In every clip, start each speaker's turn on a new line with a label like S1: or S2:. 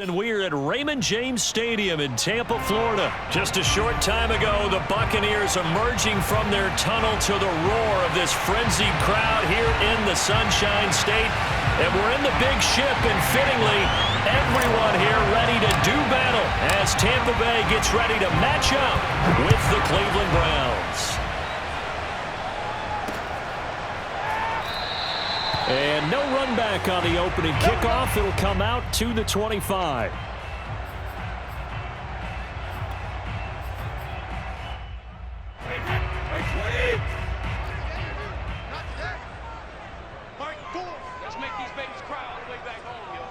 S1: And we're at Raymond James Stadium in Tampa, Florida. Just a short time ago, the Buccaneers emerging from their tunnel to the roar of this frenzied crowd here in the Sunshine State. And we're in the big ship, and fittingly, everyone here ready to do battle as Tampa Bay gets ready to match up with the Cleveland Browns. And no run back on the opening kickoff. It'll come out to the 25.
S2: Let's make these babies cry all the way back home, yo.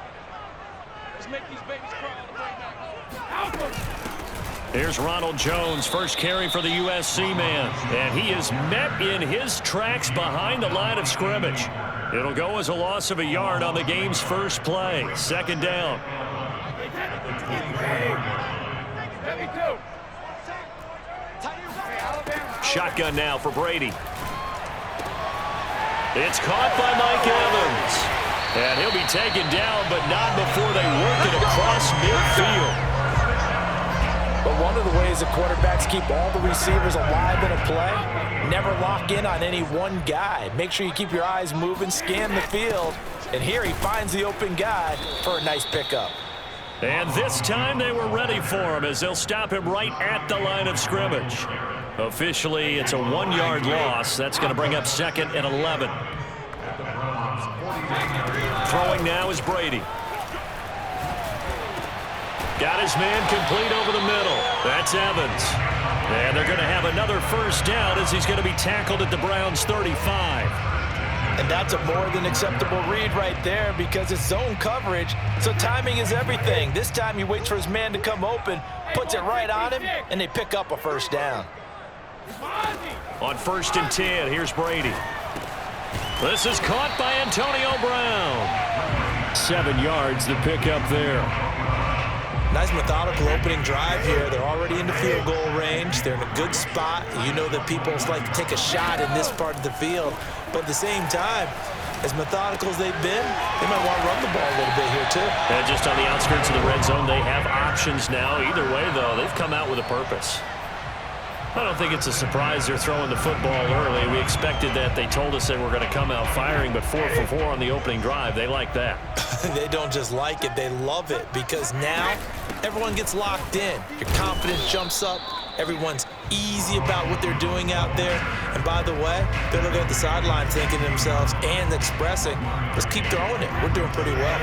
S2: Let's make these babies cry all the way back home.
S1: Here's Ronald Jones, first carry for the USC man. And he is met in his tracks behind the line of scrimmage. It'll go as a loss of a yard on the game's first play. Second down. Shotgun now for Brady. It's caught by Mike Evans. And he'll be taken down, but not before they work it across midfield.
S3: But one of the ways the quarterbacks keep all the receivers alive in a play, never lock in on any one guy. Make sure you keep your eyes moving, scan the field, and here he finds the open guy for a nice pickup.
S1: And this time they were ready for him as they'll stop him right at the line of scrimmage. Officially, it's a 1-yard loss. That's going to bring up 2nd and 11. Throwing now is Brady. Got his man complete over the middle. That's Evans. And they're going to have another first down as he's going to be tackled at the Browns' 35.
S3: And that's a more than acceptable read right there because it's zone coverage, so timing is everything. This time he waits for his man to come open, puts it right on him, and they pick up a first down.
S1: On 1st and 10, here's Brady. This is caught by Antonio Brown. 7 yards to pick up there.
S3: Nice methodical opening drive here. They're already in the field goal range. They're in a good spot. You know that people like to take a shot in this part of the field. But at the same time, as methodical as they've been, they might want to run the ball a little bit here too.
S1: And just on the outskirts of the red zone, they have options now. Either way, though, they've come out with a purpose. I don't think it's a surprise they're throwing the football early. We expected that. They told us they were going to come out firing, but 4 for 4 on the opening drive. They like that.
S3: They don't just like it, they love it, because now everyone gets locked in. Your confidence jumps up. Everyone's easy about what they're doing out there. And by the way, they're looking at the sideline thinking to themselves and expressing, let's keep throwing it. We're doing pretty well.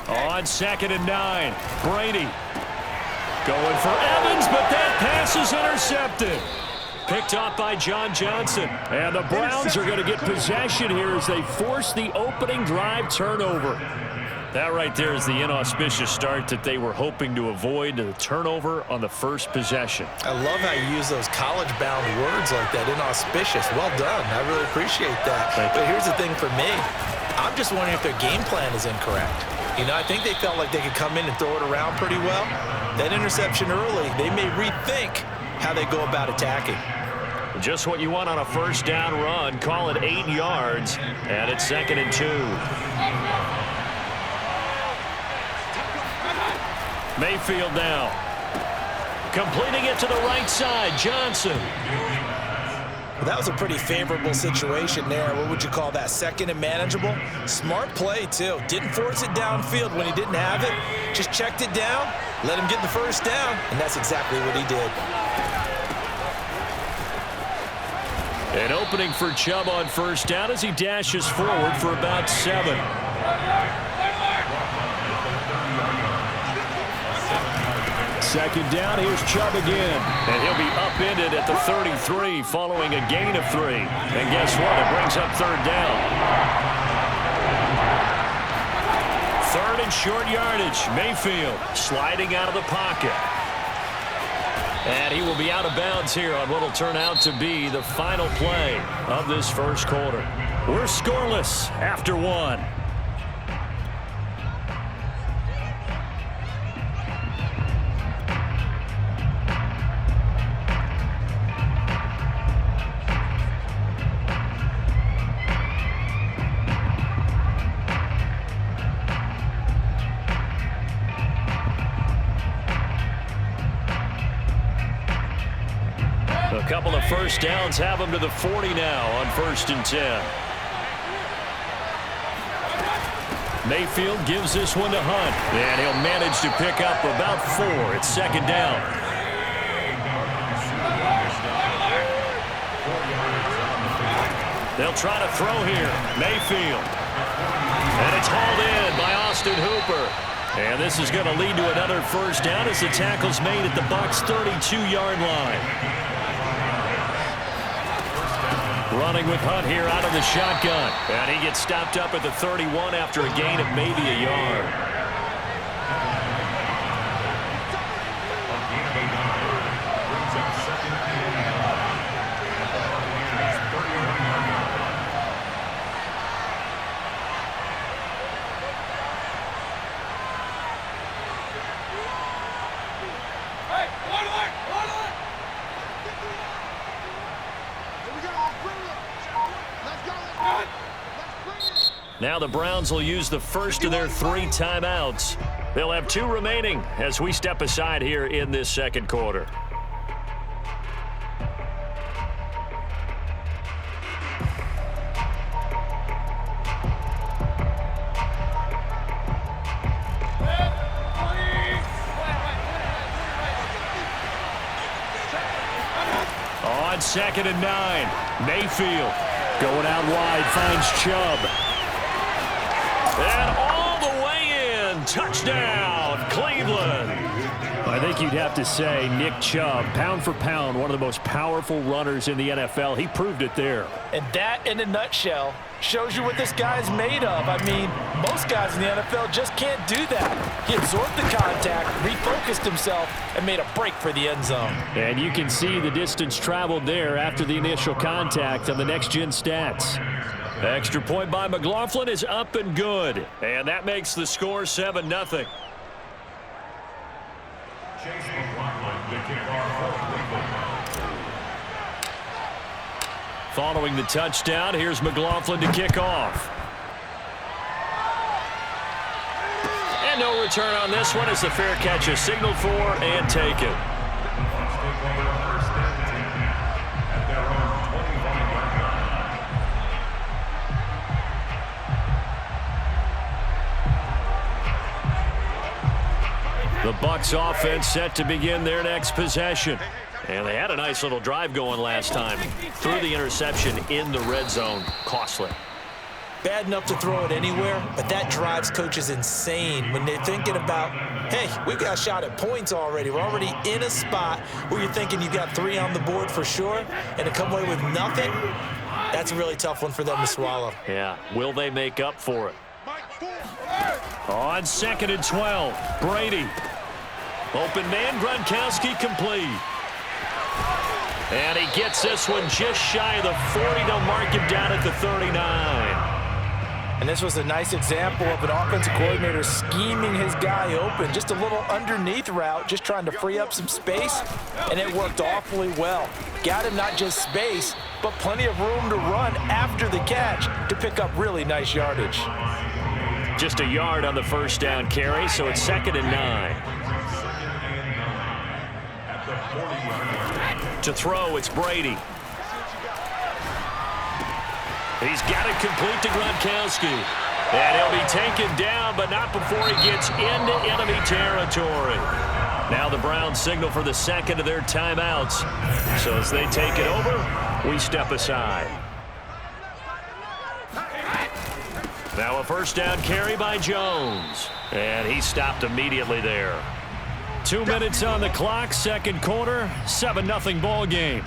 S1: On 2nd and 9, Brady going for Evans, but that pass is intercepted. Picked off by John Johnson. And the Browns are going to get possession here as they force the opening drive turnover. That right there is the inauspicious start that they were hoping to avoid, the turnover on the first possession.
S3: I love how you use those college-bound words like that, inauspicious. Well done. I really appreciate that. But here's the thing for me. I'm just wondering if their game plan is incorrect. You know, I think they felt like they could come in and throw it around pretty well. That interception early, they may rethink how they go about attacking.
S1: Just what you want on a first down run. Call it 8 yards, and it's 2nd and 2. Mayfield now. Completing it to the right side, Johnson.
S3: Well, that was a pretty favorable situation there. What would you call that? 2nd and manageable? Smart play, too. Didn't force it downfield when he didn't have it. Just checked it down, let him get the first down, and that's exactly what he did.
S1: An opening for Chubb on first down as he dashes forward for about 7. Second down, here's Chubb again. And he'll be upended at the 33 following a gain of 3. And guess what? It brings up 3rd down. 3rd and short yardage. Mayfield sliding out of the pocket. And he will be out of bounds here on what will turn out to be the final play of this first quarter. We're scoreless after 1. first downs have them to the 40 now on 1st and 10. Mayfield gives this one to Hunt, and he'll manage to pick up about 4. It's 2nd down. They'll try to throw here. Mayfield. And it's hauled in by Austin Hooper. And this is going to lead to another first down as the tackle's made at the Bucs' 32-yard line. Running with Hunt here out of the shotgun. And he gets stopped up at the 31 after a gain of maybe a yard. Now the Browns will use the first of their 3 timeouts. They'll have 2 remaining as we step aside here in this second quarter. On 2nd and 9, Mayfield going out wide, finds Chubb. And all the way in. Touchdown, Cleveland. I think you'd have to say Nick Chubb, pound for pound, one of the most powerful runners in the NFL. He proved it there.
S3: And that, in a nutshell, shows you what this guy's made of. I mean, most guys in the NFL just can't do that. He absorbed the contact, refocused himself, and made a break for the end zone.
S1: And you can see the distance traveled there after the initial contact on the next-gen stats. Extra point by McLaughlin is up and good. And that makes the score 7-0. Following the touchdown, here's McLaughlin to kick off. And no return on this one as the fair catch is signaled for and taken. The Bucs offense set to begin their next possession. And they had a nice little drive going last time. Threw the interception in the red zone. Costly.
S3: Bad enough to throw it anywhere, but that drives coaches insane when they're thinking about, hey, we've got a shot at points already. We're already in a spot where you're thinking you got 3 on the board for sure, and to come away with nothing, that's a really tough one for them to swallow.
S1: Yeah, will they make up for it? On 2nd and 12, Brady. Open man, Gronkowski complete. And he gets this one just shy of the 40. They'll mark him down at the 39.
S3: And this was a nice example of an offensive coordinator scheming his guy open. Just a little underneath route, just trying to free up some space, and it worked awfully well. Got him not just space, but plenty of room to run after the catch to pick up really nice yardage.
S1: Just a yard on the first down carry, so it's 2nd and 9. To throw, it's Brady. He's got it complete to Gronkowski. And he'll be taken down, but not before he gets into enemy territory. Now the Browns signal for the second of their timeouts. So as they take it over, we step aside. Now a first down carry by Jones. And he stopped immediately there. 2 minutes on the clock, second quarter, 7-0 ball game.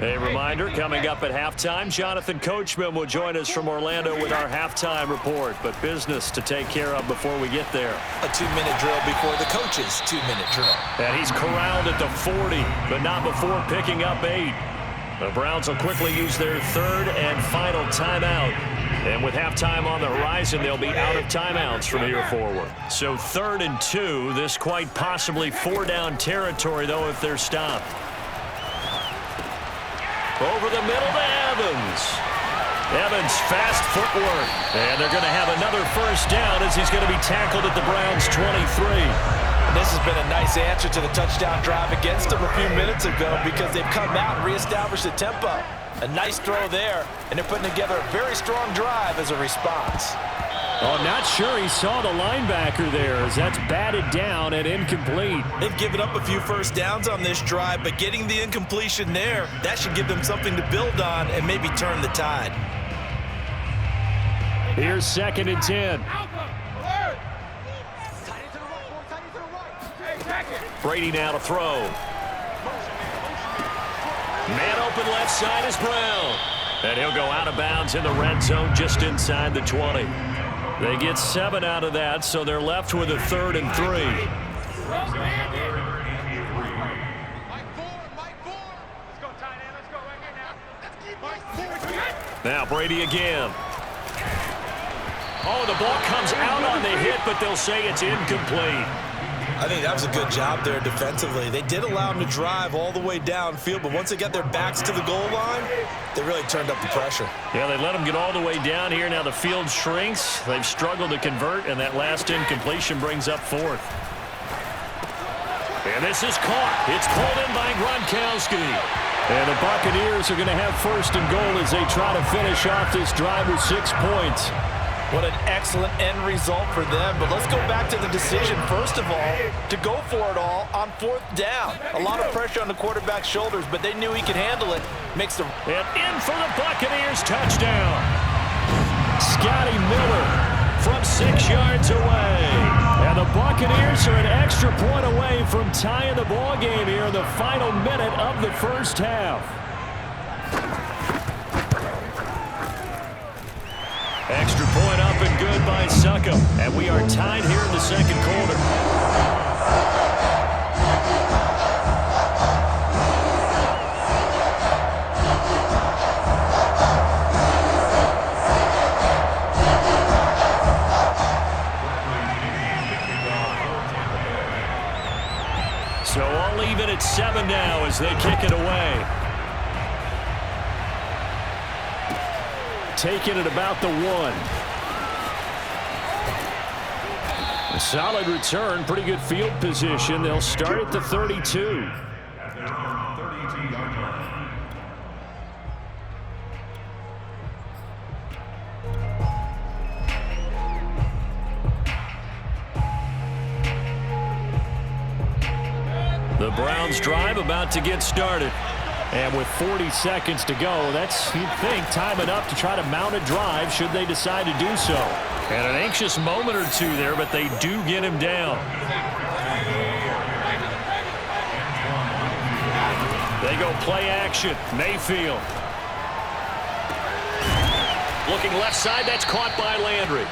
S1: A reminder, coming up at halftime, Jonathan Coachman will join us from Orlando with our halftime report, but business to take care of before we get there.
S3: A 2-minute drill before the coach's 2-minute drill.
S1: And he's corralled at the 40, but not before picking up 8. The Browns will quickly use their third and final timeout. And with halftime on the horizon, they'll be out of timeouts from here forward. So 3rd and 2, this quite possibly 4-down territory, though, if they're stopped. Over the middle to Evans. Evans, fast footwork. And they're going to have another first down as he's going to be tackled at the Browns' 23.
S3: This has been a nice answer to the touchdown drive against them a few minutes ago because they've come out and reestablished the tempo. A nice throw there, and they're putting together a very strong drive as a response.
S1: Oh, not sure he saw the linebacker there as that's batted down and incomplete.
S3: They've given up a few first downs on this drive, but getting the incompletion there, that should give them something to build on and maybe turn the tide.
S1: Here's 2nd and 10. Brady now to throw. Man open left side is Brown. And he'll go out of bounds in the red zone just inside the 20. They get 7 out of that, so they're left with a 3rd and 3. Now Brady again. Oh, the ball comes out on the hit, but they'll say it's incomplete.
S3: I think that was a good job there defensively. They did allow them to drive all the way downfield, but once they got their backs to the goal line, they really turned up the pressure.
S1: Yeah, they let them get all the way down here. Now the field shrinks. They've struggled to convert, and that last incompletion brings up 4th. And this is caught. It's pulled in by Gronkowski. And the Buccaneers are going to have 1st and goal as they try to finish off this drive with 6 points.
S3: What an excellent end result for them. But let's go back to the decision, first of all, to go for it all on 4th down. A lot of pressure on the quarterback's shoulders, but they knew he could handle it. Makes the...
S1: And in for the Buccaneers touchdown. Scotty Miller from 6 yards away. And the Buccaneers are an extra point away from tying the ball game here in the final minute of the first half. Extra point up and good by Succop. And we are tied here in the 2nd quarter. So all even at 7 now as they kick it away. Taking it about the 1. A solid return, pretty good field position. They'll start at the 32. The Browns drive about to get started. And with 40 seconds to go, that's, you'd think, time enough to try to mount a drive should they decide to do so. And an anxious moment or two there, but they do get him down. They go play action. Mayfield. Looking left side, that's caught by Landry.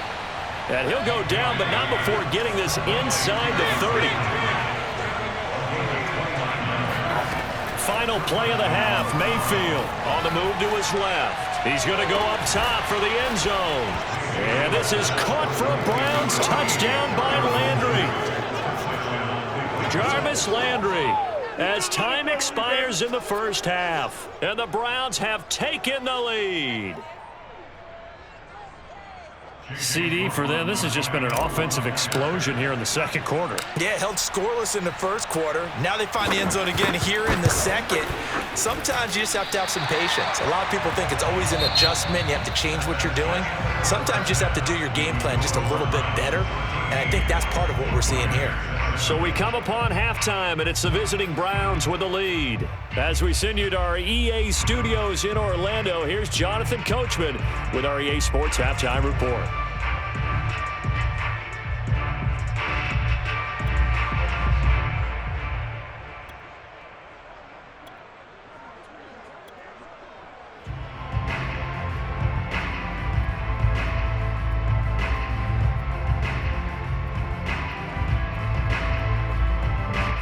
S1: And he'll go down, but not before getting this inside the 30. Final play of the half. Mayfield on the move to his left. He's going to go up top for the end zone. And this is caught for a Browns touchdown by Landry. Jarvis Landry as time expires in the first half. And the Browns have taken the lead. CD for them. This has just been an offensive explosion here in the 2nd quarter.
S3: Yeah, held scoreless in the 1st quarter. Now they find the end zone again here in the 2nd. Sometimes you just have to have some patience. A lot of people think it's always an adjustment. You have to change what you're doing. Sometimes you just have to do your game plan just a little bit better. And I think that's part of what we're seeing here.
S1: So we come upon halftime, and it's the visiting Browns with the lead. As we send you to our EA studios in Orlando, here's Jonathan Coachman with our EA Sports Halftime Report.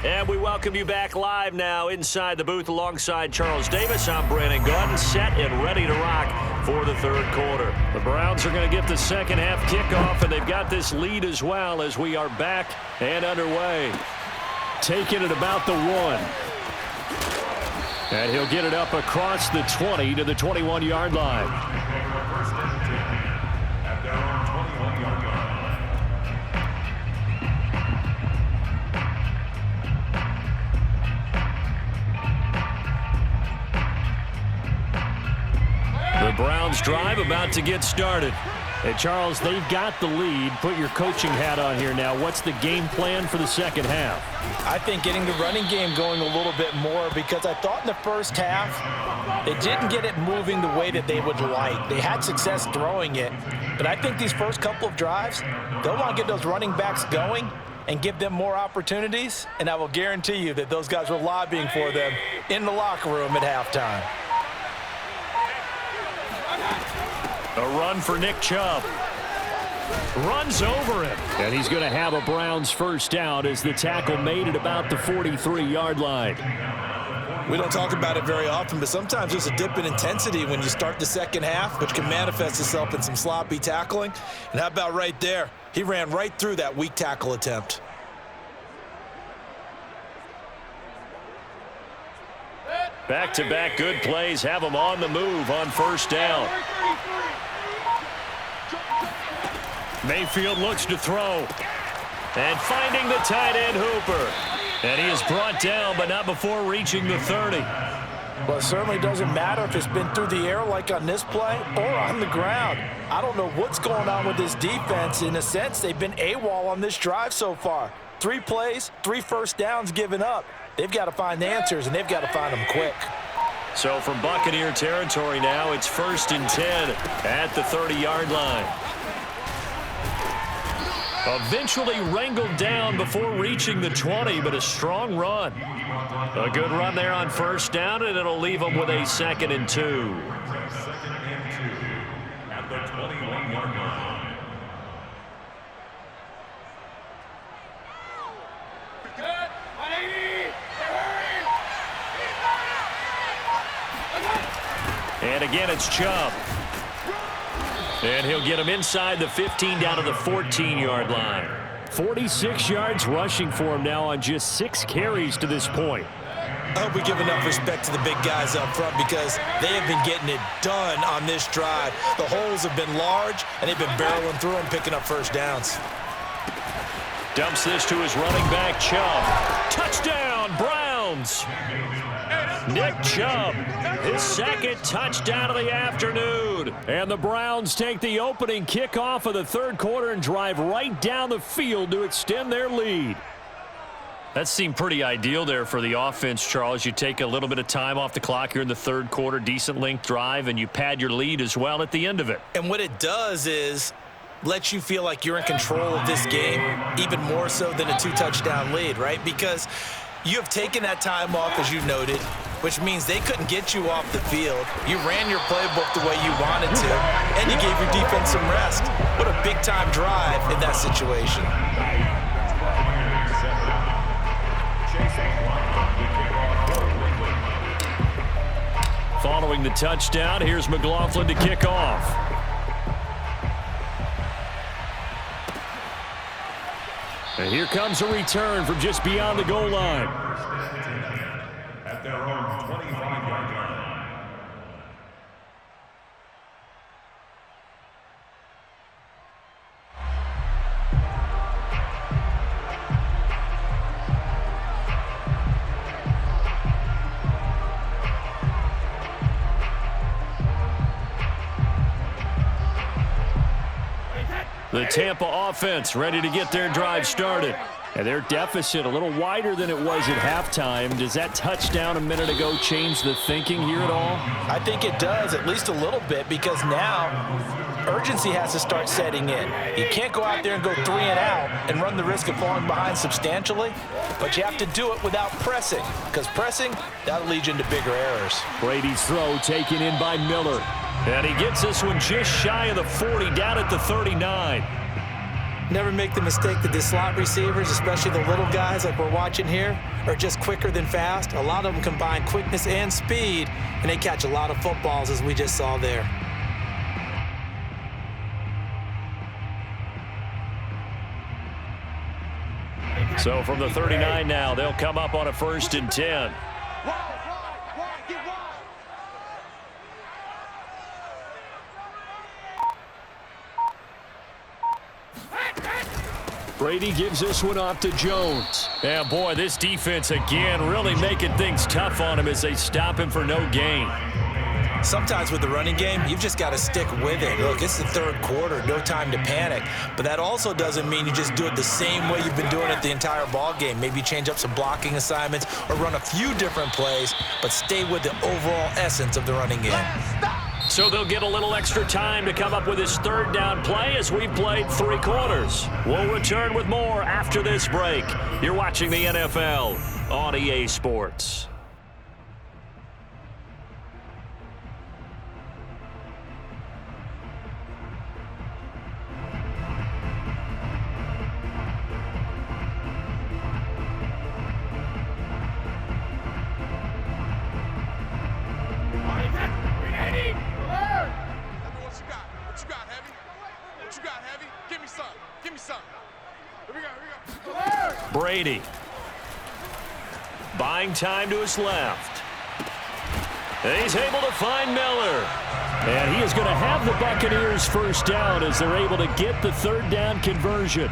S1: And we welcome you back live now inside the booth alongside Charles Davis. I'm Brandon Gaudin, set and ready to rock for the 3rd quarter. The Browns are going to get the 2nd half kickoff, and they've got this lead as well as we are back and underway. Taking it about the 1. And he'll get it up across the 20 to the 21-yard line. Browns drive about to get started.
S4: Hey, Charles, they've got the lead. Put your coaching hat on here now. What's the game plan for the second half?
S3: I think getting the running game going a little bit more, because I thought in the first half they didn't get it moving the way that they would like. They had success throwing it, but I think these first couple of drives, they'll want to get those running backs going and give them more opportunities, and I will guarantee you that those guys were lobbying for them in the locker room at halftime.
S1: A run for Nick Chubb. Runs over him.
S4: And he's going to have a Browns first down as the tackle made at about the 43-yard line.
S3: We don't talk about it very often, but sometimes there's a dip in intensity when you start the second half, which can manifest itself in some sloppy tackling. And how about right there? He ran right through that weak tackle attempt.
S1: Back-to-back good plays have him on the move on first down. Mayfield looks to throw. And finding the tight end Hooper. And he is brought down, but not before reaching the 30.
S3: Well, it certainly doesn't matter if it's been through the air like on this play or on the ground. I don't know what's going on with this defense. In a sense, they've been AWOL on this drive so far. 3 plays, 3 first downs given up. They've got to find answers, and they've got to find them quick.
S1: So from Buccaneer territory now, it's 1st and 10 at the 30-yard line. Eventually wrangled down before reaching the 20, but a strong run. A good run there on first down, and it'll leave them with a 2nd and 2.
S5: 2nd and 2 at the 21-yard line.
S1: And again, it's Chubb. And he'll get him inside the 15 down to the 14-yard line.
S4: 46 yards rushing for him now on just 6 carries to this point.
S3: I hope we give enough respect to the big guys up front, because they have been getting it done on this drive. The holes have been large, and they've been barreling through them, picking up first downs.
S1: Dumps this to his running back, Chubb. Touchdown, Browns! Nick Chubb, his 2nd touchdown of the afternoon.
S4: And the Browns take the opening kickoff of the 3rd quarter and drive right down the field to extend their lead.
S1: That seemed pretty ideal there for the offense, Charles. You take a little bit of time off the clock here in the 3rd quarter, decent length drive, and you pad your lead as well at the end of it.
S3: And what it does is lets you feel like you're in control of this game, even more so than a 2-touchdown lead, right? Because you have taken that time off, as you noted, which means they couldn't get you off the field. You ran your playbook the way you wanted to, and you gave your defense some rest. What a big-time drive in that situation.
S1: Following the touchdown, here's McLaughlin to kick off.
S4: And here comes a return from just beyond the goal line.
S5: At their own 25-yard line.
S1: The Tampa offense ready to get their drive started.
S4: And their deficit a little wider than it was at halftime. Does that touchdown a minute ago change the thinking here at all?
S3: I think it does, at least a little bit, because now urgency has to start setting in. You can't go out there and go 3 and out and run the risk of falling behind substantially, but you have to do it without pressing, because pressing, that'll lead you into bigger errors.
S4: Brady's throw taken in by Miller.
S1: And he gets this one just shy of the 40, down at the 39.
S3: Never make the mistake that the slot receivers, especially the little guys like we're watching here, are just quicker than fast. A lot of them combine quickness and speed, and they catch a lot of footballs, as we just saw there.
S1: So from the 39 now, they'll come up on a 1st and 10.
S4: Brady gives this one off to Jones.
S1: And boy, this defense again really making things tough on him as they stop him for no gain.
S3: Sometimes with the running game, you've just got to stick with it. Look, it's the third quarter, no time to panic. But that also doesn't mean you just do it the same way you've been doing it the entire ball game. Maybe change up some blocking assignments or run a few different plays, but stay with the overall essence of the running game.
S1: So they'll get a little extra time to come up with his third down play as we've played 3 quarters. We'll return with more after this break. You're watching the NFL on EA Sports. Brady. Buying time to his left. And he's able to find Miller.
S4: And he is going to have the Buccaneers first down as they're able to get the third down conversion.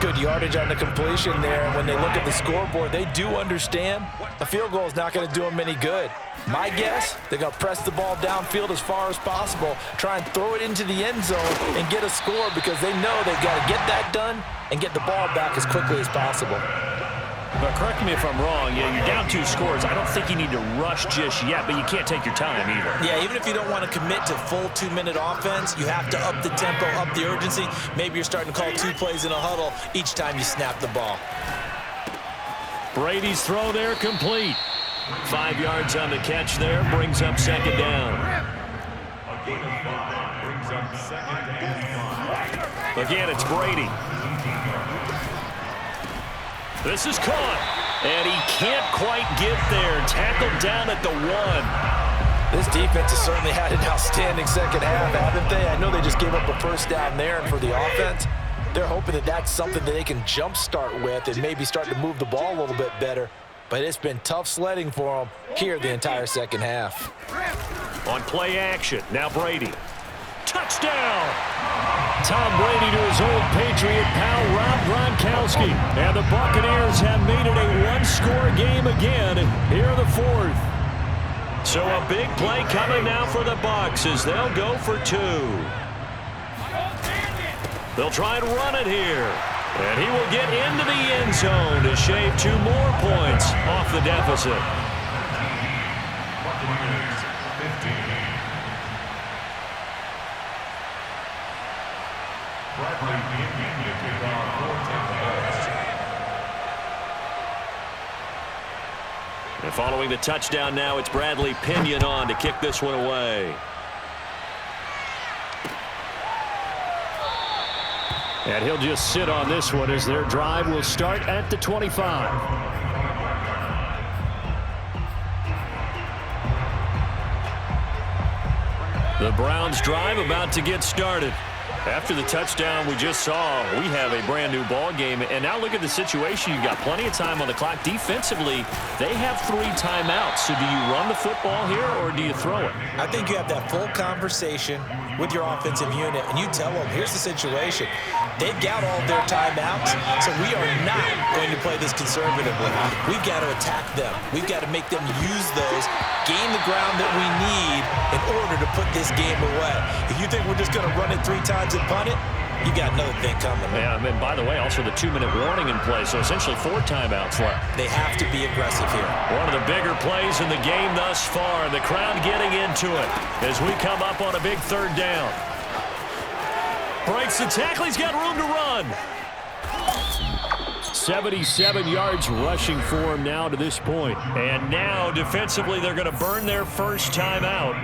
S3: Good yardage on the completion there. And when they look at the scoreboard, they do understand a field goal is not going to do them any good. My guess, they're going to press the ball downfield as far as possible, try and throw it into the end zone and get a score because they know they've got to get that done and get the ball back as quickly as possible.
S1: But correct me if I'm wrong, you're down 2 scores. I don't think you need to rush just yet, but you can't take your time either.
S3: Yeah, even if you don't want to commit to full 2-minute offense, you have to up the tempo, up the urgency. Maybe you're starting to call 2 plays in a huddle each time you snap the ball.
S1: Brady's throw there complete. 5 yards on the catch there, brings up second down.
S5: A gain of 5 brings up second and 5.
S1: Again, it's Brady. This is caught, and he can't quite get there. Tackled down at the 1.
S3: This defense has certainly had an outstanding second half, haven't they? I know they just gave up a first down there, and for the offense, they're hoping that that's something that they can jumpstart with and maybe start to move the ball a little bit better. But it's been tough sledding for them here the entire second half.
S1: On play action, now Brady. Touchdown! Tom Brady to his old Patriot pal, Rob Gronkowski. And the Buccaneers have made it a 1-score game again here in the 4th. So a big play coming now for the Bucs as they'll go for 2. They'll try and run it here. And he will get into the end zone to shave 2 more points off the deficit.
S5: Buccaneers 15. Bradley Pinion to kick off for Tampa.
S1: And following the touchdown now, it's Bradley Pinion on to kick this one away. And he'll just sit on this one as their drive will start at the 25. The Browns drive about to get started. After the touchdown we just saw, we have a brand new ball game. And now look at the situation. You've got plenty of time on the clock. Defensively, they have 3 timeouts. So do you run the football here or do you throw it?
S3: I think you have that full conversation with your offensive unit, and you tell them, here's the situation. They've got all their timeouts, so we are not going to play this conservatively. We've got to attack them. We've got to make them use those, gain the ground that we need in order to put this game away. If you think we're just going to run it 3 times and punt it, you got another thing coming.
S1: Yeah, and by the way, also the 2-minute warning in play, so essentially 4 timeouts left.
S3: They have to be aggressive here.
S1: One of the bigger plays in the game thus far, and the crowd getting into it as we come up on a big 3rd down. Breaks the tackle, he's got room to run.
S4: 77 yards rushing for him now to this point.
S1: And now defensively they're going to burn their first timeout.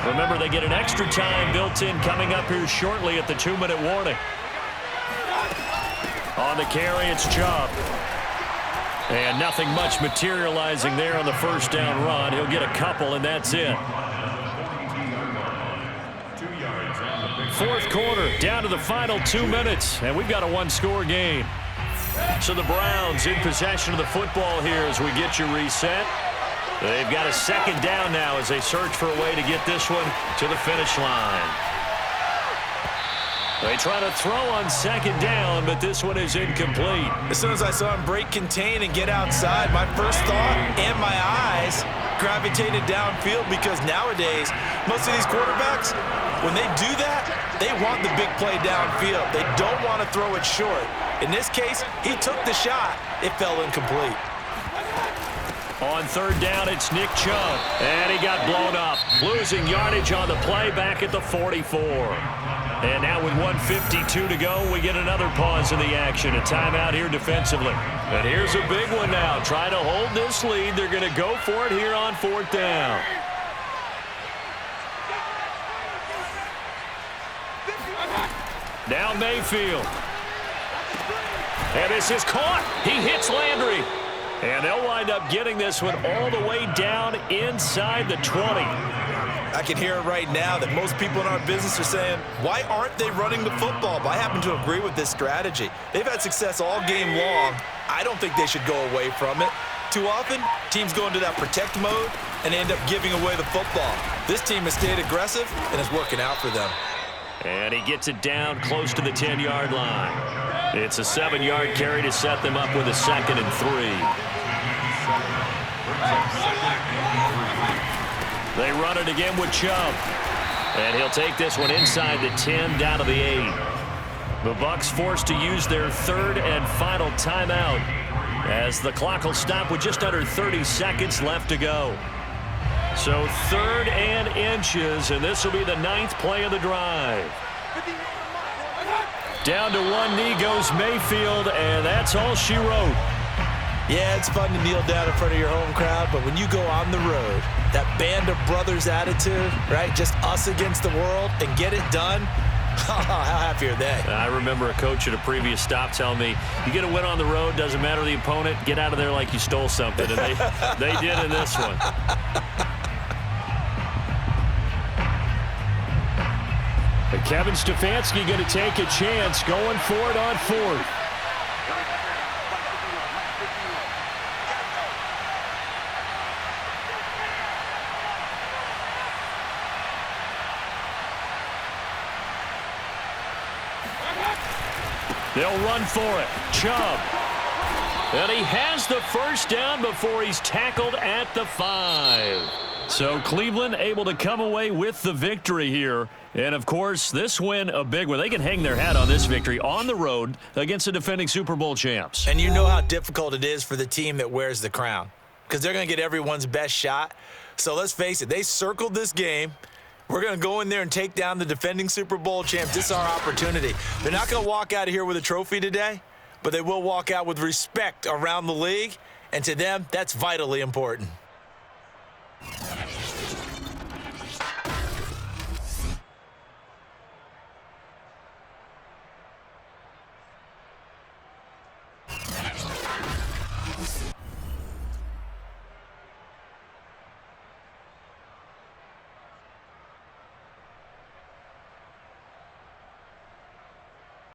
S1: Remember, they get an extra time built in coming up here shortly at the 2-minute warning. On the carry, it's Chubb. And nothing much materializing there on the first down run. He'll get a couple, and that's it. 4th quarter, down to the final 2 minutes, and we've got a 1-score game. So the Browns in possession of the football here as we get you reset. They've got a 2nd down now as they search for a way to get this one to the finish line. They try to throw on 2nd down, but this one is incomplete.
S3: As soon as I saw him break contain and get outside, my first thought and my eyes gravitated downfield because nowadays, most of these quarterbacks, when they do that, they want the big play downfield. They don't want to throw it short. In this case, he took the shot. It fell incomplete.
S1: On third down, it's Nick Chubb. And he got blown up. Losing yardage on the play back at the 44. And now with 1:52 to go, we get another pause in the action. A timeout here defensively. And here's a big one now. Trying to hold this lead. They're going to go for it here on fourth down. Now Mayfield. And this is caught. He hits Landry. And they'll wind up getting this one all the way down inside the 20.
S3: I can hear it right now that most people in our business are saying, why aren't they running the football? But I happen to agree with this strategy. They've had success all game long. I don't think they should go away from it. Too often, teams go into that protect mode and end up giving away the football. This team has stayed aggressive, and it's working out for them.
S1: And he gets it down close to the 10-yard line. It's a 7-yard carry to set them up with a 2nd and 3. They run it again with Chubb. And he'll take this one inside the 10 down to the 8. The Bucs forced to use their third and final timeout as the clock will stop with just under 30 seconds left to go. So 3rd and inches, and this will be the 9th play of the drive. Down to one knee goes Mayfield, and that's all she wrote.
S3: Yeah, it's fun to kneel down in front of your home crowd, but when you go on the road, that band of brothers attitude, right? Just us against the world and get it done. How happy are they?
S1: I remember a coach at a previous stop telling me, you get a win on the road, doesn't matter the opponent, get out of there like you stole something. And they did in this one. But Kevin Stefanski going to take a chance going for it on 4th. They'll run for it. Chubb. And he has the first down before he's tackled at the 5. So Cleveland able to come away with the victory here. And, of course, this win, a big one. They can hang their hat on this victory on the road against the defending Super Bowl champs.
S3: And you know how difficult it is for the team that wears the crown because they're going to get everyone's best shot. So let's face it, they circled this game. We're going to go in there and take down the defending Super Bowl champs. This is our opportunity. They're not going to walk out of here with a trophy today, but they will walk out with respect around the league. And to them, that's vitally important.